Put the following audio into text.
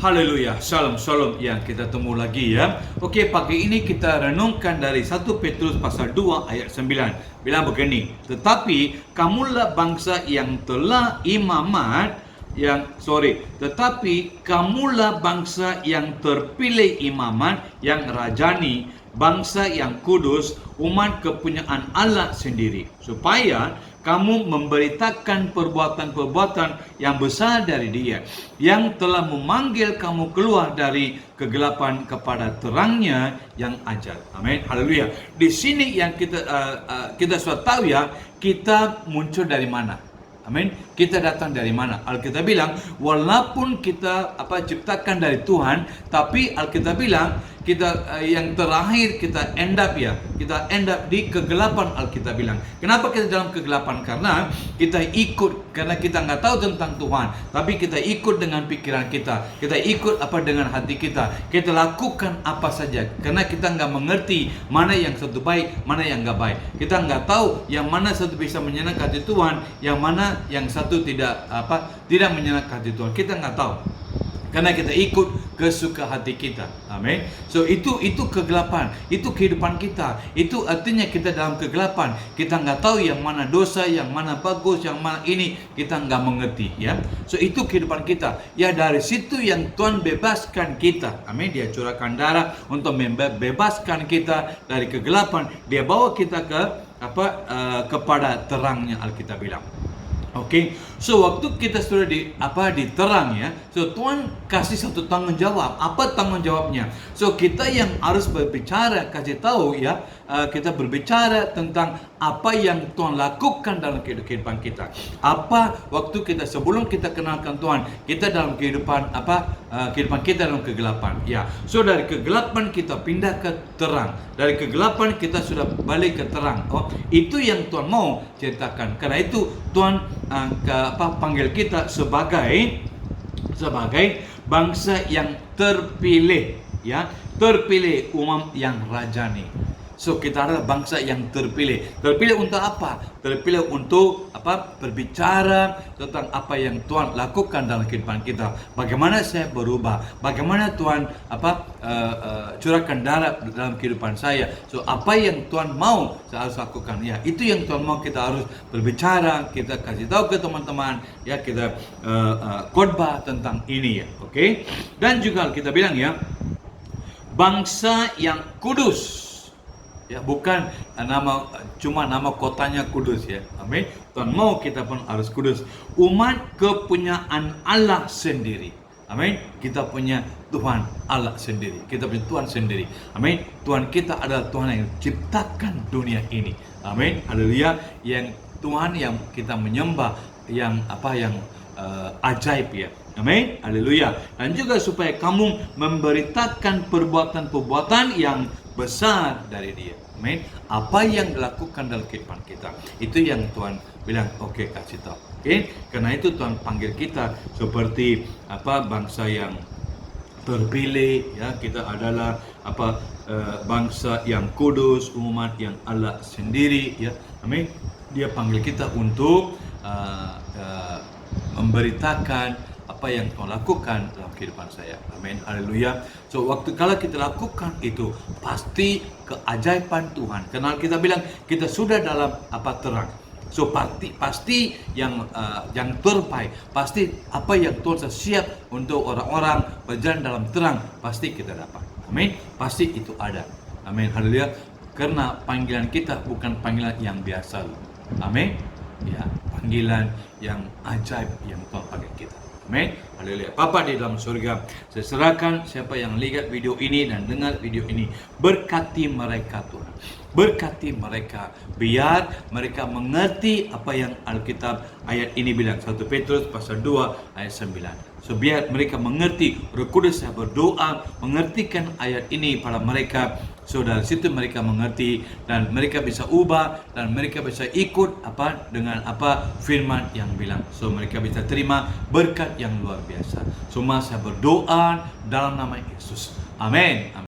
Haleluya, shalom shalom yang kita temu lagi ya. Okey, pagi ini kita renungkan dari 1 Petrus pasal 2 ayat 9. Bilang begini, tetapi kamulah bangsa yang telah tetapi kamulah bangsa yang terpilih imamat, yang rajani, bangsa yang kudus, umat kepunyaan Allah sendiri, supaya kamu memberitakan perbuatan-perbuatan yang besar dari Dia, yang telah memanggil kamu keluar dari kegelapan kepada terangnya yang ajaib. Amin. Haleluya. Di sini yang kita sudah tahu ya, kita muncul dari mana? Amin. Kita datang dari mana? Alkitab bilang, walaupun kita ciptakan dari Tuhan, tapi Alkitab bilang kita yang terakhir kita end up di kegelapan. Alkitab bilang, kenapa kita dalam kegelapan? Karena kita nggak tahu tentang Tuhan, tapi kita ikut dengan pikiran kita ikut dengan hati kita lakukan apa saja, karena kita nggak mengerti mana yang satu baik, mana yang nggak baik. Kita nggak tahu yang mana satu bisa menyenangkan hati Tuhan, yang mana yang satu tidak menyenangkan hati Tuhan. Kita nggak tahu, karena kita ikut kesuka hati kita. Amin. So itu kegelapan, itu kehidupan kita. Itu artinya kita dalam kegelapan. Kita nggak tahu yang mana dosa, yang mana bagus, yang mana ini kita nggak mengerti ya. So itu kehidupan kita. Ya, dari situ yang Tuhan bebaskan kita. Amin. Dia curahkan darah untuk membebaskan kita dari kegelapan. Dia bawa kita kepada terangnya, Alkitab bilang. Oke, so waktu kita sudah di terang ya, so Tuhan kasih satu tanggung jawab. Apa tanggung jawabnya? So kita yang harus berbicara, kasih tahu ya, kita berbicara tentang apa yang Tuhan lakukan dalam kehidupan kita. Apa waktu kita sebelum kita kenalkan Tuhan, kita dalam kehidupan kita dalam kegelapan. Ya, so dari kegelapan kita pindah ke terang. Dari kegelapan kita sudah balik ke terang. Oh, itu yang Tuhan mau ceritakan. Karena itu Tuhan panggil kita sebagai bangsa yang terpilih, ya, terpilih, umat yang rajani. So kita adalah bangsa yang terpilih. Terpilih untuk apa? Terpilih untuk berbicara tentang apa yang Tuhan lakukan dalam kehidupan kita. Bagaimana saya berubah? Bagaimana Tuhan curahkan darah dalam kehidupan saya? So apa yang Tuhan mau saya harus lakukan? Ya, itu yang Tuhan mau kita harus berbicara. Kita kasih tahu ke teman-teman. Ya, kita khotbah tentang ini ya. Oke? Dan juga kita bilang ya, bangsa yang kudus. Ya, bukan cuma nama kotanya kudus ya. Amin. Tuhan mau kita pun harus kudus. Umat kepunyaan Allah sendiri. Amin. Kita punya Tuhan Allah sendiri. Kita punya Tuhan sendiri. Amin. Tuhan kita adalah Tuhan yang ciptakan dunia ini. Amin. Haleluya. Yang Tuhan yang kita menyembah, yang ajaib ya. Amin. Haleluya. Dan juga supaya kamu memberitakan perbuatan-perbuatan yang besar dari Dia. Amin. Apa yang dilakukan dalam kehidupan kita, itu yang Tuhan bilang, oke, kasih tahu. Oke. Karena itu Tuhan panggil kita seperti bangsa yang terpilih ya. Kita adalah bangsa yang kudus, umat yang Allah sendiri ya. Amin. Dia panggil kita untuk memberitakan apa yang Tuhan lakukan dalam kehidupan saya. Amin. Haleluya. So kalau kita lakukan itu, pasti keajaiban Tuhan. Karena kita bilang kita sudah dalam terang. So pasti yang terbaik, pasti apa yang Tuhan siap untuk orang-orang berjalan dalam terang, pasti kita dapat. Amin. Pasti itu ada. Amin. Haleluya. Karena panggilan kita bukan panggilan yang biasa. Amin. Ya, panggilan yang ajaib yang Tuhan panggil kita. Amin. Haleluya. Bapa di dalam surga, saya serahkan siapa yang lihat video ini dan dengar video ini, berkati mereka Tuhan. Berkati mereka, biar mereka mengerti apa yang Alkitab ayat ini bilang, 1 Petrus pasal 2 ayat 9. So biar mereka mengerti, Roh Kudus saya berdoa mengertikan ayat ini pada mereka. So dari situ mereka mengerti dan mereka bisa ubah dan mereka bisa ikut dengan firman yang bilang. So mereka bisa terima berkat yang luar biasa. Semua saya berdoa dalam nama Yesus. Amin.